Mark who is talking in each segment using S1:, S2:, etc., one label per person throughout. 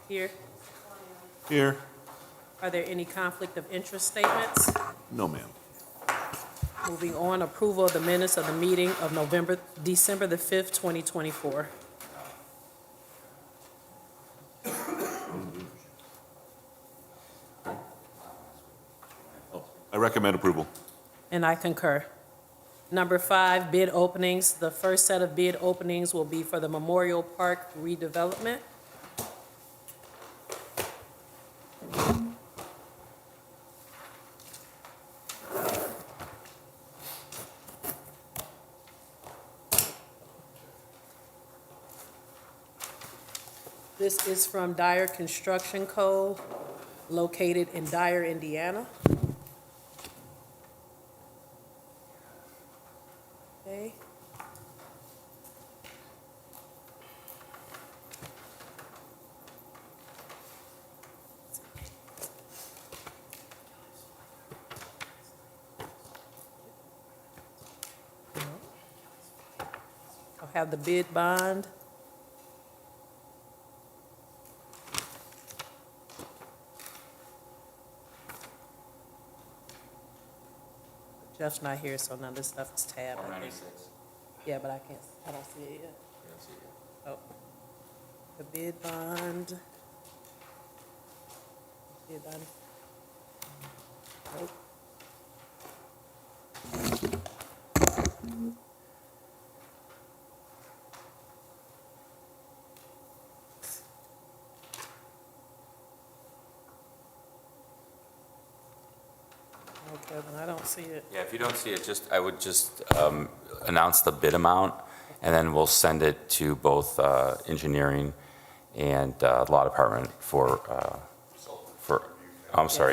S1: Here.
S2: Here.
S1: Are there any conflict of interest statements?
S2: No, ma'am.
S1: Moving on, approval of the minutes of the meeting of December the 5th, 2024.
S2: I recommend approval.
S1: And I concur. Number 5, bid openings. The first set of bid openings will be for the Memorial Park redevelopment. This is from Dyer Construction Co., located in Dyer, Indiana. Okay. I'll have the bid bond. Jeff's not here, so none of this stuff is tabbed, I think.
S3: 496.
S1: Yeah, but I don't see it yet.
S3: You don't see it.
S1: Oh. The bid bond. Bid bond. Nope. No, Kevin, I don't see it.
S3: Yeah, if you don't see it, I would just announce the bid amount, and then we'll send it to both engineering and law department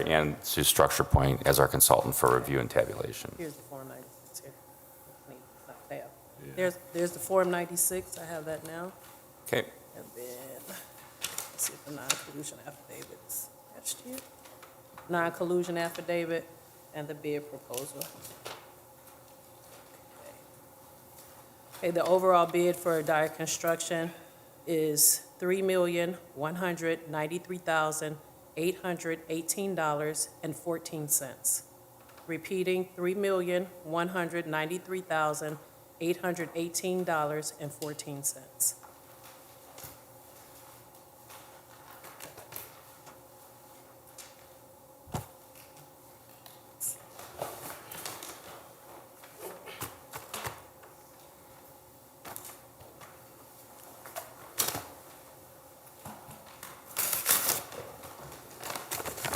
S3: and to Structure Point as our consultant for review and tabulation.
S1: Here's the Form 96 here. It's not tabbed. There's the Form 96, I have that now.
S3: Okay.
S1: And then, let's see if the non-collusion affidavit is attached here. Non-collusion affidavit and the bid proposal. Okay, the overall bid for Dyer Construction is $3,193,818.14. Repeating, $3,193,818.14.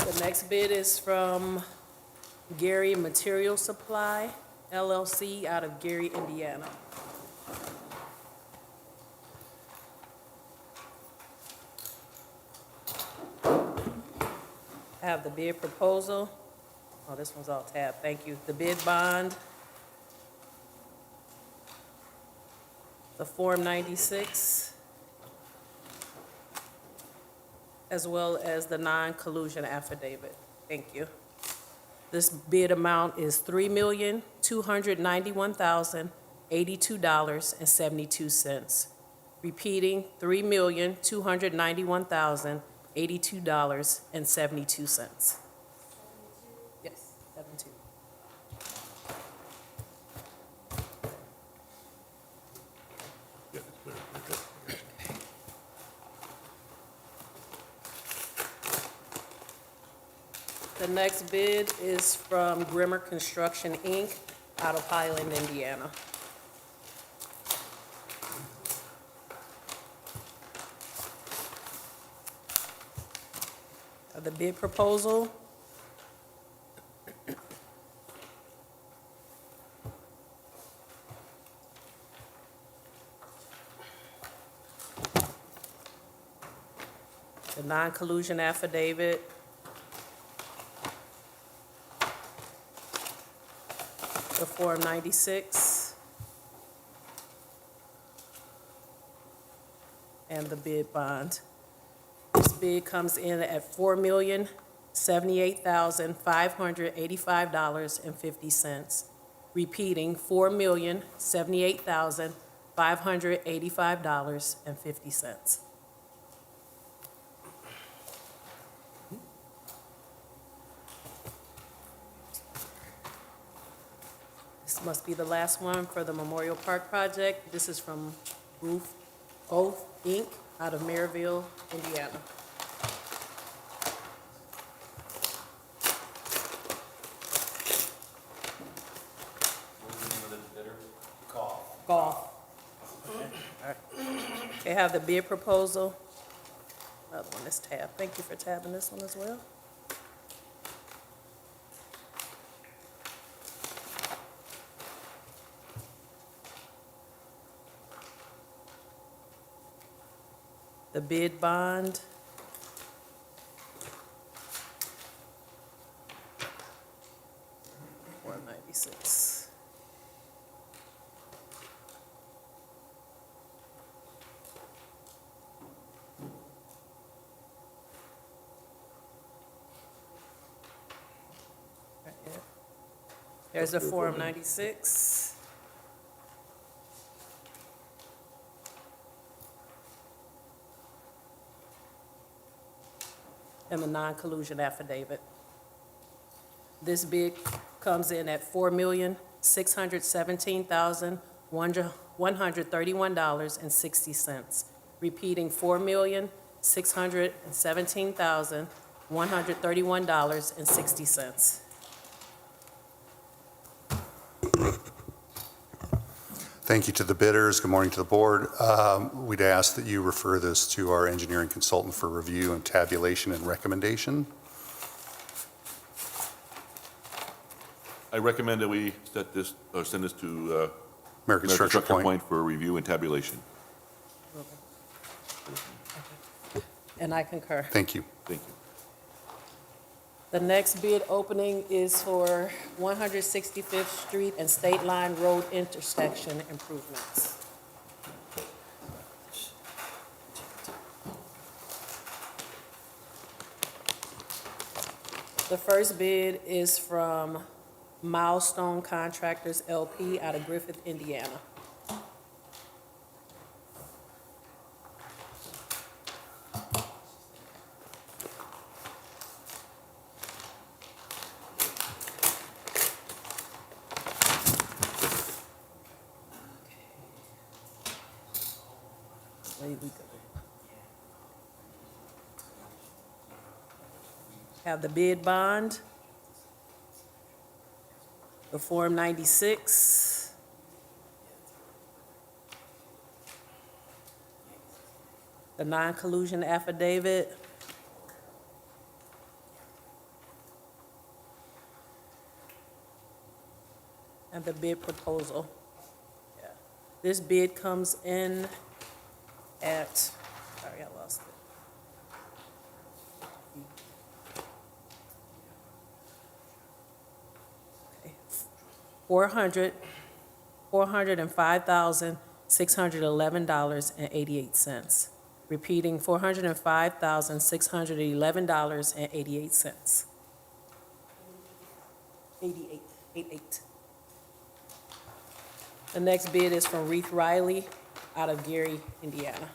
S1: The next bid is from Gary Material Supply, LLC, out of Gary, Indiana. I have the bid proposal. Oh, this one's all tabbed, thank you. The bid bond. The Form 96. As well as the non-collusion affidavit. Thank you. This bid amount is $3,291,082.72. Repeating, $3,291,082.72. Yes, 72.
S2: Yeah, it's clear. Okay.
S1: The next bid is from Grimmer Construction, Inc., out of Highland, Indiana. The bid proposal. The non-collusion affidavit. The Form 96. And the bid bond. This bid comes in at $4,078,585.50. Repeating, $4,078,585.50. This must be the last one for the Memorial Park project. This is from Roof Oath, Inc., out of Maryville, Indiana. Golf. Okay, all right. Okay, have the bid proposal. Another one is tab. Thank you for tabbing this one as well. The bid bond. $196. Right here. There's a Form 96. And the non-collusion affidavit. This bid comes in at $4,617,131.60. Repeating $4,617,131.60.
S4: Thank you to the bidders. Good morning to the board. We'd ask that you refer this to our engineering consultant for review and tabulation and recommendation.
S2: I recommend that we set this, or send this to
S4: American Structure Point.
S2: for review and tabulation.
S1: And I concur.
S4: Thank you.
S2: Thank you.
S1: The next bid opening is for 165th Street and State Line Road intersection improvements. The first bid is from Milestone Contractors LP out of Griffith, Indiana. Away we go. Have the bid bond, the Form 96, the non-collusion affidavit, and the bid proposal. Yeah. This bid comes in at, sorry, I lost it. Okay. $405,611.88. Repeating $405,611.88. 88. The next bid is from Reith Riley out of Gary, Indiana.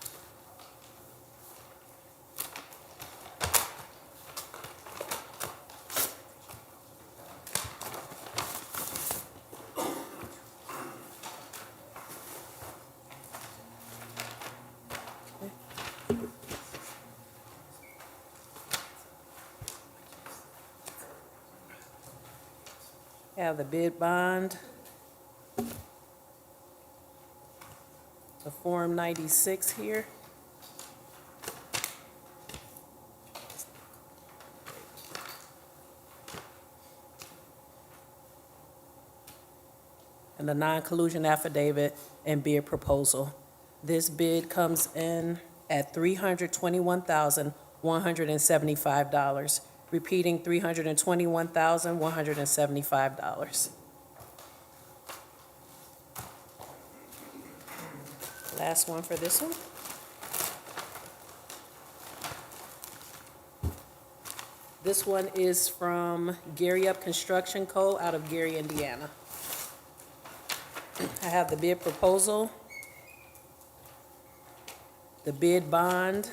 S1: Have the bid bond, the Form 96 here. And the non-collusion affidavit and bid proposal. This bid comes in at $321,175. Repeating $321,175. Last one for this one. This one is from Gary Up Construction Co. out of Gary, Indiana. I have the bid proposal, the bid bond,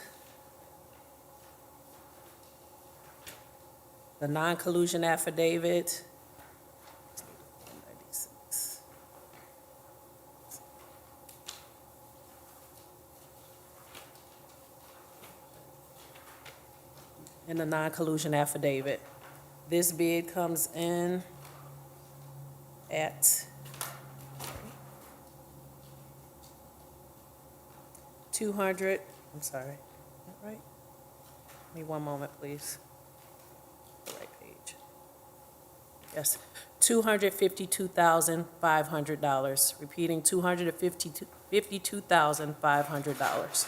S1: the non-collusion affidavit, and the non-collusion affidavit. This bid comes in at 200, I'm sorry, is that right? Give me one moment, please. The right page. Yes, $252,500. Repeating, $252,500.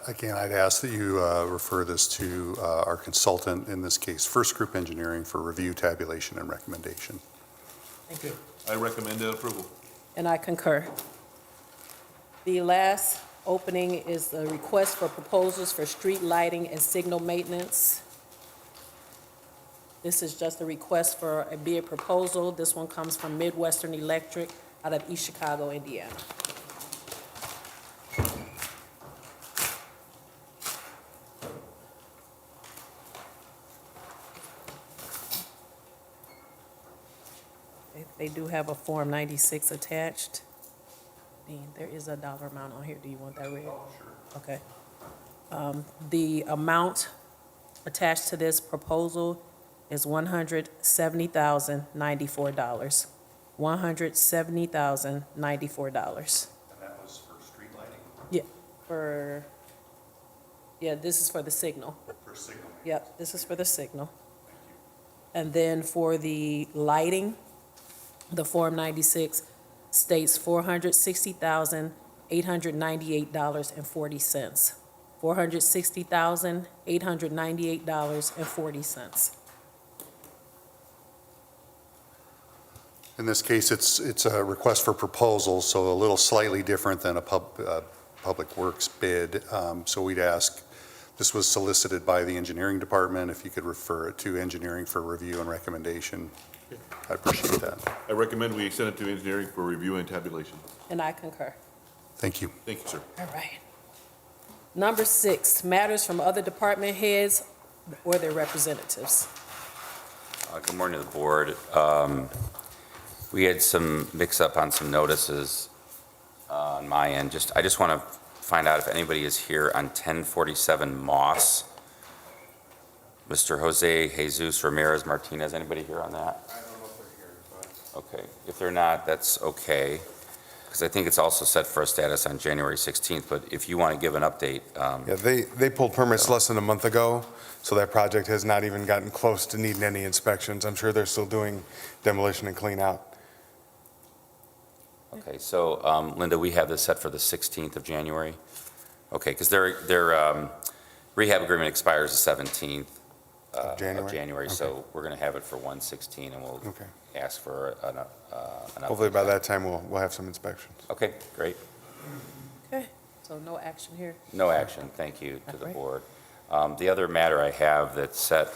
S4: Again, I'd ask that you refer this to our consultant, in this case, First Group Engineering, for review, tabulation, and recommendation.
S1: Thank you.
S2: I recommend approval.
S1: And I concur. The last opening is the request for proposals for street lighting and signal maintenance. This is just a request for a bid proposal. This one comes from Midwestern Electric out of East Chicago, Indiana. They do have a Form 96 attached. Dean, there is a dollar amount on here. Do you want that read? Oh, sure. Okay. The amount attached to this proposal is $170,094. $170,094.
S4: And that was for street lighting?
S1: This is for the signal.
S4: For signal.
S1: Yep, this is for the signal.
S4: Thank you.
S1: And then for the lighting, the Form 96 states $460,898.40. $460,898.40.
S4: In this case, it's a request for proposal, so a little slightly different than a public works bid. So we'd ask, this was solicited by the engineering department, if you could refer it to engineering for review and recommendation. I appreciate that.
S2: I recommend we send it to engineering for review and tabulation.
S1: And I concur.
S4: Thank you.
S2: Thank you, sir.
S1: All right. Number 6, matters from other department heads or their representatives.
S3: Good morning to the board. We had some mix-up on some notices on my end. I just want to find out if anybody is here on 1047 Moss. Mr. Jose Jesus Ramirez Martinez, anybody here on that?
S5: I don't know if they're here, but.
S3: Okay, if they're not, that's okay, because I think it's also set for a status on January 16th, but if you want to give an update.
S5: Yeah, they pulled permits less than a month ago, so that project has not even gotten close to needing any inspections. I'm sure they're still doing demolition and clean out.
S3: Okay, so Linda, we have this set for the 16th of January? Okay, because their rehab agreement expires the 17th of January,
S5: Okay.
S3: so we're going to have it for 1/16, and we'll
S5: Okay.
S3: ask for an
S5: Hopefully
S3: update.
S5: by that time, we'll have some inspections.
S3: Okay, great.
S1: Okay, so no action here.
S3: No action, thank you to the
S1: Alright.
S3: board. The other matter I have that's set,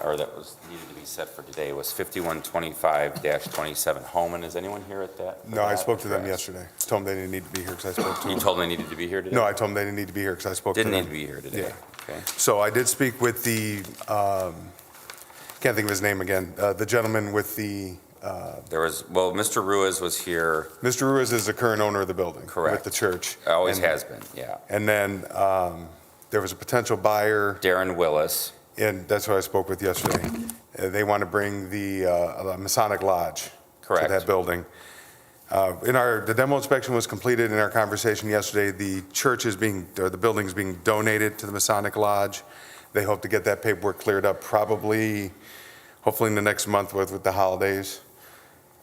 S3: or that was needed to be set for today was 5125-27 Homan. Is anyone here at that?
S5: No, I spoke to them
S3: address?
S5: yesterday. Told them they didn't need to be here because I spoke to
S3: You
S5: them.
S3: told them they needed to be here today?
S5: No, I told them they didn't need to be here because I spoke to them.
S3: Didn't need to be here today?
S5: Yeah.
S3: Okay.
S5: So I did speak with the, can't think of his name again, the gentleman with the,
S3: There was, well, Mr. Ruiz was here,
S5: Mr. Ruiz is the current owner of the building.
S3: Correct.
S5: With the church.
S3: always
S5: And-
S3: has been, yeah.
S5: And then there was a potential buyer,
S3: Darren Willis,
S5: and that's who I spoke with yesterday. They want to bring the Masonic Lodge
S3: Correct.
S5: to that building. The demo inspection was completed in our conversation yesterday. The church is the building is being donated to the Masonic Lodge. They hope to get that paperwork cleared up hopefully in the next month with the holidays.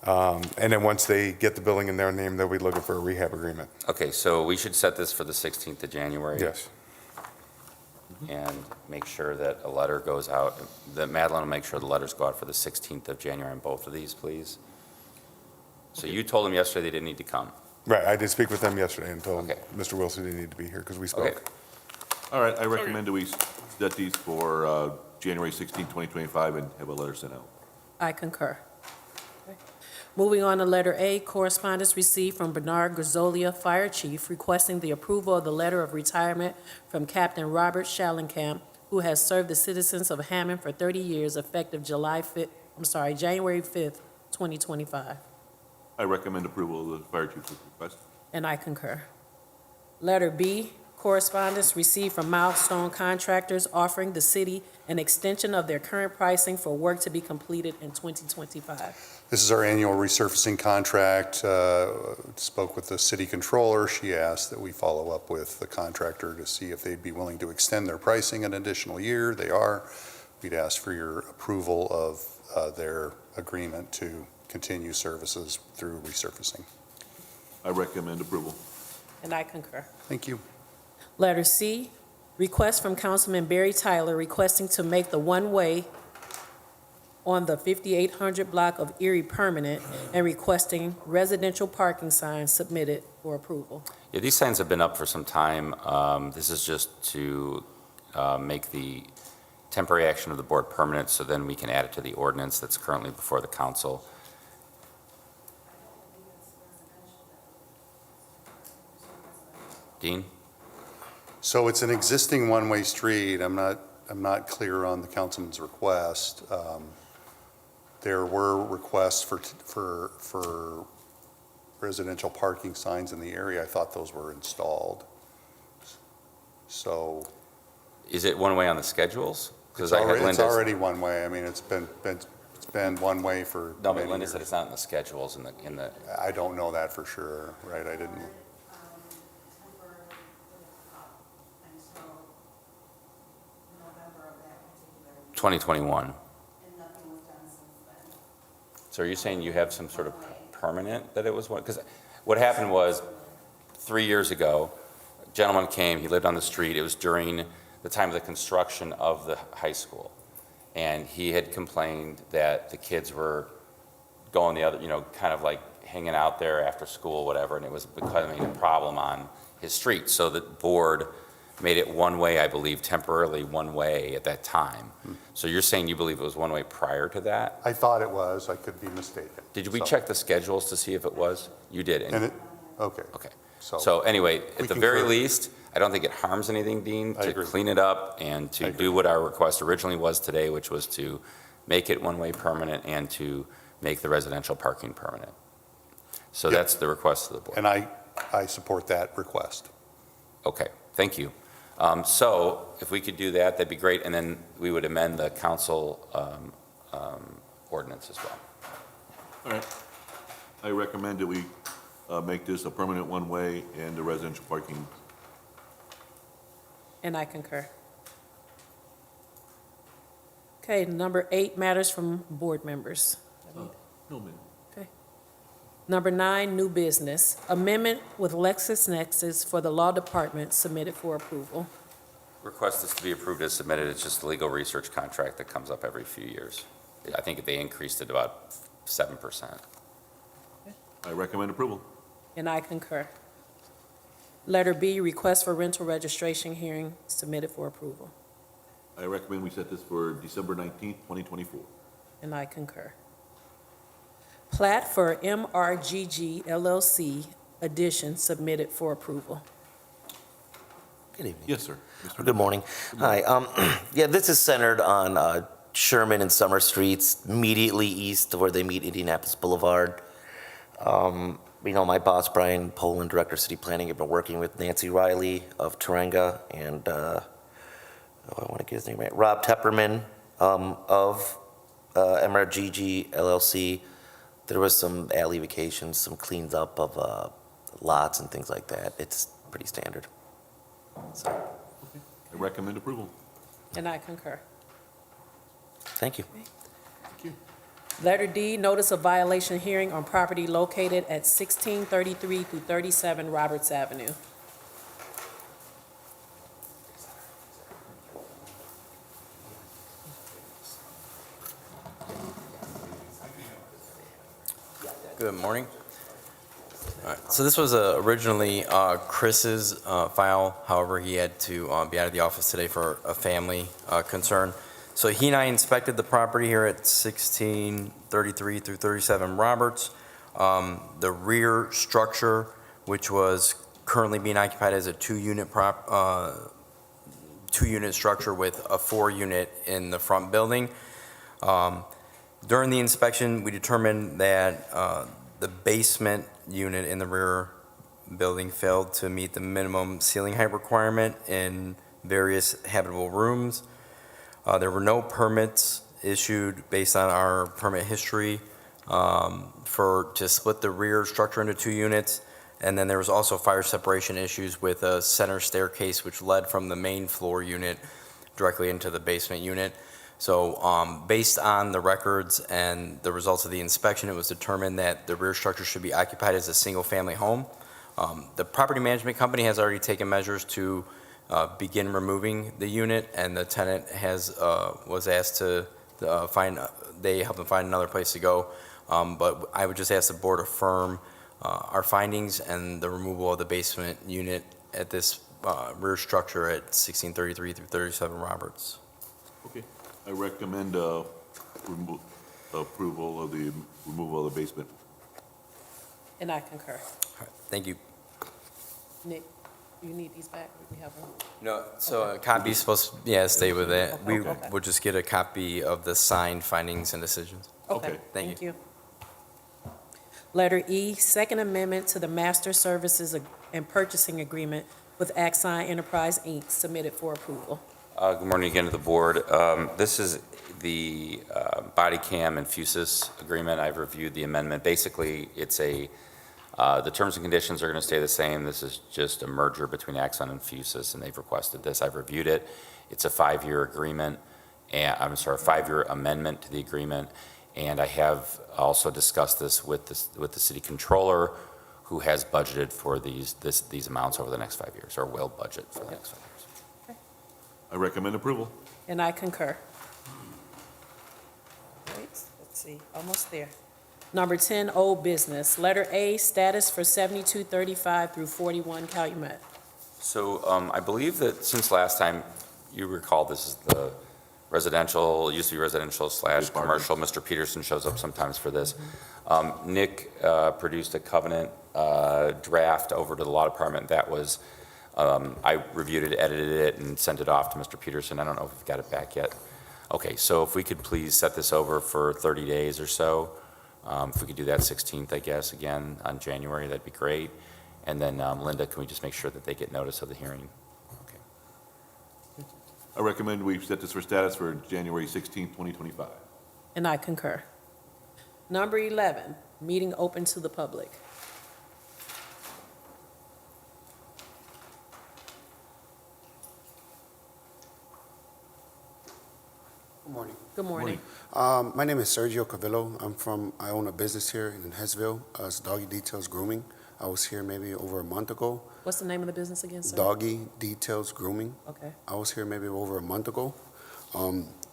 S5: And then once they get the building in their name, they'll be looking for a rehab agreement.
S3: okay, so we should set this for the 16th of January?
S5: Yes.
S3: And make sure that a letter goes out, that Madeline will make sure the letters go out for the 16th of January on both of these, please. So you told them yesterday they didn't need to come?
S5: Right, I did speak with them yesterday and told
S3: Okay.
S5: Mr. Wilson didn't need to be here because we
S3: Okay.
S5: spoke.
S2: All right, I recommend that we set these for January 16, 2025, and have a letter sent out.
S1: I concur. Okay. Moving on to letter A, correspondence received from Bernard Gazzolia, Fire Chief, requesting the approval of the letter of retirement from Captain Robert Schallenkamp, who has served the citizens of Hammond for 30 years, effective January 5th, 2025.
S2: I recommend approval of the fire chief's request.
S1: And I concur. Letter B, Correspondence received from Milestone Contractors offering the city an extension of their current pricing for work to be completed in 2025.
S4: This is our annual resurfacing contract. Spoke with the city controller. She asked that we follow up with the contractor to see if they'd be willing to extend their pricing an additional year. They are. We'd ask for your approval of their agreement to continue services through resurfacing.
S2: I recommend approval.
S1: And I concur.
S4: Thank you.
S1: Letter C, request from Councilman Barry Tyler requesting to make the one-way on the 5800 block of Erie permanent and requesting residential parking signs submitted for approval.
S3: Yeah, these signs have been up for some time. This is just to make the temporary action of the board permanent, so then we can add it to the ordinance that's currently before the council. Dean?
S4: So it's an existing one-way street. I'm not clear on the councilman's request. There were requests for residential parking signs in the area. I thought those were installed. So
S3: Is it one way on the schedules? Because I had
S4: it's
S3: Linda's.
S4: already one-way. I mean, it's been one-way for
S3: No, but
S4: many
S3: Linda
S4: years.
S3: said it's not in the schedules in the,
S4: I don't know that for sure, right? I didn't.
S3: 2021. So are you saying you have some sort of permanent that it was one? Because what happened was 3 years ago, a gentleman came, he lived on the street. It was during the time of the construction of the high school. And he had complained that the kids were going the other, kind of like hanging out there after school, whatever, and it was becoming a problem on his street. So the board made it one way, I believe, temporarily one way at that time. So you're saying you believe it was one way prior to that?
S4: I thought it was. I could be mistaken.
S3: Did we
S4: So-
S3: check the schedules to see if it was? You did.
S4: And it, okay.
S3: Okay.
S4: So
S3: So anyway,
S4: We
S3: at the very
S4: concur.
S3: least, I don't think it harms anything, Dean,
S4: I
S3: to
S4: agree.
S3: clean it up and
S4: I
S3: to
S4: agree.
S3: do what our request originally was today, which was to make it one-way permanent and to make the residential parking permanent. So
S4: Yep.
S3: that's the request of the board.
S4: and I support that request.
S3: Okay, thank you. So if we could do that, that'd be great, and then we would amend the council ordinance as well.
S2: All right. I recommend that we make this a permanent one-way and the residential parking.
S1: And I concur. Okay, number 8, matters from board members.
S2: No, ma'am.
S1: Number 9, new business. Amendment with LexisNexis for the Law Department submitted for approval.
S3: Request is to be approved as submitted. It's just a legal research contract that comes up every few years. I think they increased it about 7%.
S2: I recommend approval.
S1: And I concur. Letter B, request for rental registration hearing submitted for approval.
S2: I recommend we set this for December 19th, 2024.
S1: And I concur. Plat for MRGG LLC addition submitted for approval.
S6: Good evening.
S2: Yes, sir. Mr.
S6: Good morning. Hi. Yeah, this is centered on Sherman and Summer Streets, immediately east of where they meet Indianapolis Boulevard. My boss, Brian Poland, Director of City Planning, have been working with Nancy Riley of Tarenga and, I want to get his name right, Rob Tepperman of MRGG LLC. There was some alley vacations, some cleans up of lots and things like that. It's pretty standard. So,
S2: I recommend approval.
S1: And I concur.
S6: thank you.
S2: Thank you.
S1: Letter D, notice of violation hearing on property located at 1633 through 37 Roberts Avenue.
S7: Good morning. All right, so this was originally Chris's file. However, he had to be out of the office today for a family concern. So he and I inspected the property here at 1633 through 37 Roberts. The rear structure, which was currently being occupied as a two-unit structure with a 4-unit in the front building. During the inspection, we determined that the basement unit in the rear building failed to meet the minimum ceiling height requirement in various habitable rooms. There were no permits issued based on our permit history to split the rear structure into 2 units. And then there was also fire separation issues with a center staircase which led from the main floor unit directly into the basement unit. So based on the records and the results of the inspection, it was determined that the rear structure should be occupied as a single-family home. The property management company has already taken measures to begin removing the unit, and the tenant was asked to they helped them find another place to go. But I would just ask the board affirm our findings and the removal of the basement unit at this rear structure at 1633 through 37 Roberts.
S2: Okay. I recommend approval of the removal of the basement.
S1: And I concur.
S7: All right, thank you.
S1: Nick, do you need these back? We have them.
S7: No, so a copy's supposed to, stay with it. We
S1: Okay.
S7: will just get a copy of the signed findings and decisions.
S2: Okay.
S7: Thank you.
S1: Letter E, Second Amendment to the Master Services and Purchasing Agreement with Axon Enterprise, Inc., submitted for approval.
S3: Good morning again to the board. This is the body cam and Fusus agreement. I've reviewed the amendment. Basically, it's the terms and conditions are going to stay the same. This is just a merger between Axon and Fusus, and they've requested this. I've reviewed it. It's a 5-year agreement, and 5-year amendment to the agreement. And I have also discussed this with the city controller, who has budgeted for these amounts over the next 5 years, or will budget for the next 5 years.
S2: I recommend approval.
S1: And I concur. Right, let's see, almost there. Number 10, old business. Letter A, status for 7235 through 41 Calumet.
S3: So I believe that since last time, you recall, this is the residential, used to be residential / commercial. Mr. Peterson shows up sometimes for this. Nick produced a covenant draft over to the law department. That was, I reviewed it, edited it, and sent it off to Mr. Peterson. I don't know if we've got it back yet. Okay, so if we could please set this over for 30 days or so. If we could do that 16th, I guess, again, on January, that'd be great. And then, Linda, can we just make sure that they get notice of the hearing? Okay.
S2: I recommend we set this for status for January 16, 2025.
S1: And I concur. Number 11, meeting open to the public.
S8: Good morning.
S1: Good morning.
S8: My name is Sergio Cavillo. I own a business here in Hesville, it's Doggy Details Grooming. I was here maybe over a month ago.
S1: What's the name of the business again, sir?
S8: Doggy Details Grooming.
S1: Okay.
S8: I was here maybe over a month ago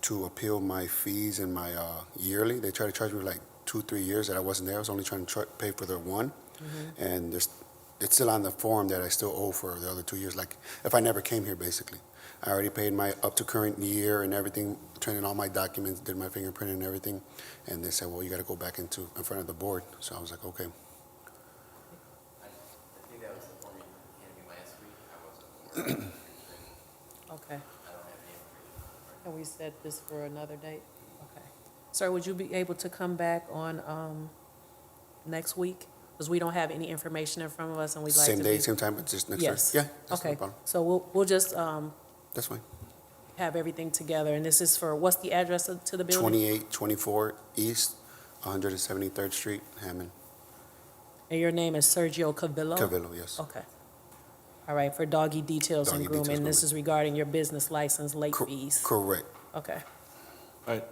S8: to appeal my fees and my yearly. They tried to charge me like 2-3 years that I wasn't there. I was only trying to pay for the one. And it's still on the form that I still owe for the other 2 years, like if I never came here, basically. I already paid my up to current year and everything, turned in all my documents, did my fingerprint and everything. And they said, well, you got to go back in front of the board. So I was like, okay.
S7: I think that was the form you handed me last week. I wasn't.
S1: Okay.
S7: I don't have the information.
S1: And we set this for another date? Okay. Sir, would you be able to come back on next week? Because we don't have any information in front of us, and we'd like to
S8: Same day, same time, but just next year?
S1: Yes.
S8: Yeah, that's no
S1: Okay,
S8: problem.
S1: so we'll just
S8: That's fine.
S1: have everything together, and this is for, what's the address to the building?
S8: 2824 East, 173rd Street, Hammond.
S1: And your name is Sergio Cavillo?
S8: Cavillo, yes.
S1: Okay. All right, for Doggy Details and
S8: Doggy Details
S1: Grooming, this
S8: Grooming.
S1: is regarding your business license late fees?
S8: Correct.
S1: Okay,
S2: All right.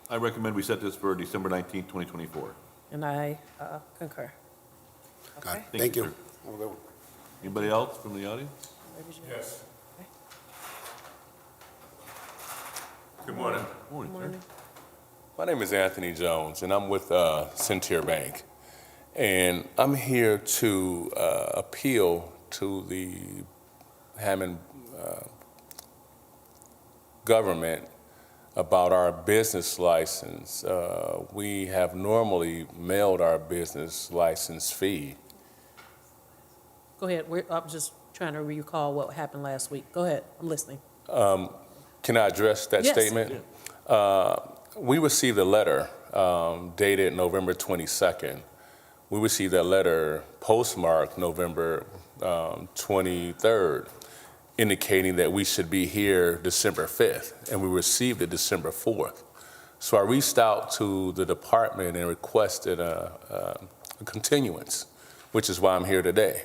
S2: I recommend we set this for December 19, 2024.
S1: and I concur.
S8: Got
S1: Okay.
S8: it. Thank you.
S2: sir.
S8: Have a good one.
S2: Anybody else from the audience?
S9: Yes.
S1: Okay.
S9: Good morning.
S2: Morning, sir.
S1: Morning.
S9: My name is Anthony Jones, and I'm with Centier Bank. And I'm here to appeal to the Hammond government about our business license. We have normally mailed our business license fee.
S1: Go ahead, I'm just trying to recall what happened last week. Go ahead, I'm listening.
S9: Can I address that
S1: Yes.
S9: statement? We received a letter dated November 22nd we received a letter postmarked November 23rd, indicating that we should be here December 5th, and we received it December 4th. So I reached out to the department and requested a continuance, which is why I'm here today.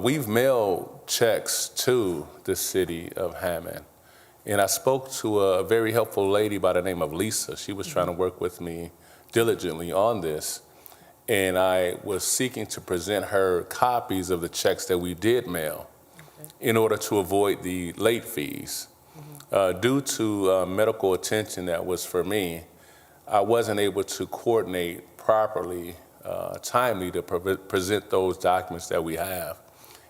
S9: We've mailed checks to the city of Hammond, and I spoke to a very helpful lady by the name of Lisa. She was trying to work with me diligently on this, and I was seeking to present her copies of the checks that we did mail in order to avoid the late fees. Due to medical attention that was for me, I wasn't able to coordinate properly, timely to present those documents that we have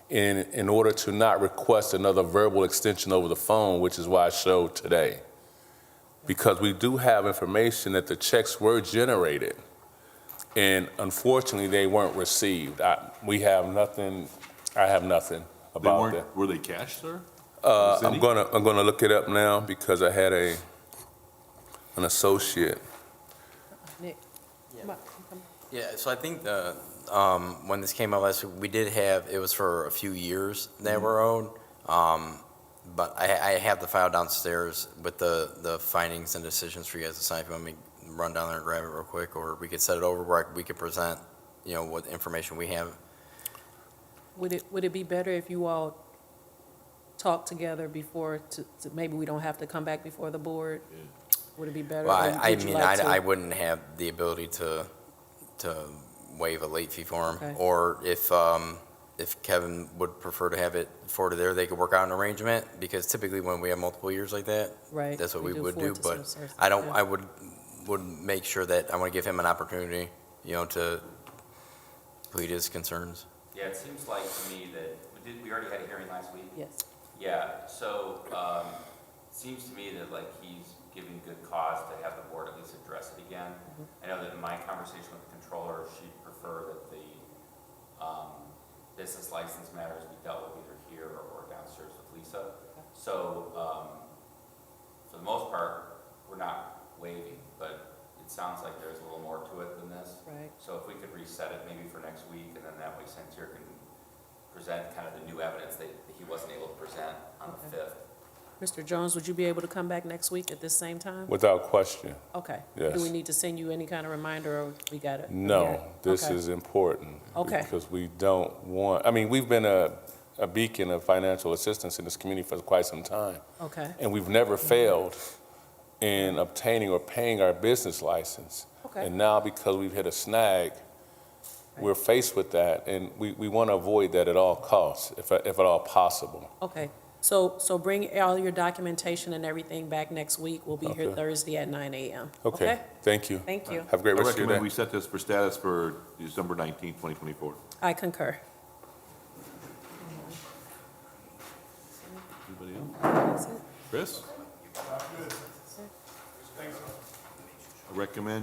S9: in order to not request another verbal extension over the phone, which is why I showed today. Because we do have information that the checks were generated, and unfortunately, they weren't received. We have nothing, I have nothing
S2: They
S9: about
S2: weren't,
S9: that.
S2: were they cash, sir?
S9: I'm gonna look it up now because I had an associate.
S1: Nick?
S7: Yeah, so I think when this came out last week, we did have, it was for a few years that were owed. But I have the file downstairs with the findings and decisions for you guys to sign. If you want me to run down there and grab it real quick, or we could set it over where we could present, what information we have.
S1: Would it be better if you all talk together before, to maybe we don't have to come back before the board? Would it be better?
S7: Well,
S1: or
S7: I
S1: would you
S7: mean,
S1: like to-
S7: I wouldn't have the ability to waive a late fee for him.
S1: Okay.
S7: Or if Kevin would prefer to have it forwarded there, they could work out an arrangement, because typically when we have multiple years like that,
S1: Right.
S7: that's what we would
S1: four
S7: do,
S1: to
S7: but
S1: six,
S7: I don't,
S1: yeah.
S7: I would make sure that, I want to give him an opportunity, to plead his concerns.
S3: Yeah, it seems like to me that, we already had a hearing last week?
S1: Yes.
S3: Yeah, so, it seems to me that like he's giving good cause to have the board at least address it again. I know that in my conversation with the controller, she'd prefer that the, business license matters be dealt with either here or downstairs with Lisa. So, for the most part, we're not waiving, but it sounds like there's a little more to it than this.
S1: Right.
S3: So if we could reset it maybe for next week, and then that way Santier can present kind of the new evidence that he wasn't able to present on the 5th.
S1: Mr. Jones, would you be able to come back next week at this same time?
S9: Without question,
S1: Okay.
S9: Yes.
S1: Do we need to send you any kind of reminder, or we got it?
S9: no, this
S1: Okay.
S9: is important.
S1: Okay.
S9: Because we don't want, we've been a beacon of financial assistance in this community for quite some time.
S1: Okay,
S9: And we've never failed in obtaining or paying our business license.
S1: okay.
S9: And now because we've hit a snag, we're faced with that, and we want to avoid that at all costs, if at all possible.
S1: Okay, so bring all your documentation and everything back next week. We'll be here
S9: Okay.
S1: Thursday at 9 a.m.
S9: Okay, thank you.
S1: Thank you.
S9: Have a great
S2: I
S9: rest of your
S2: recommend
S9: day.
S2: we set this for status for December 19th, 2024.
S1: I concur.
S2: Anybody else? Chris? I recommend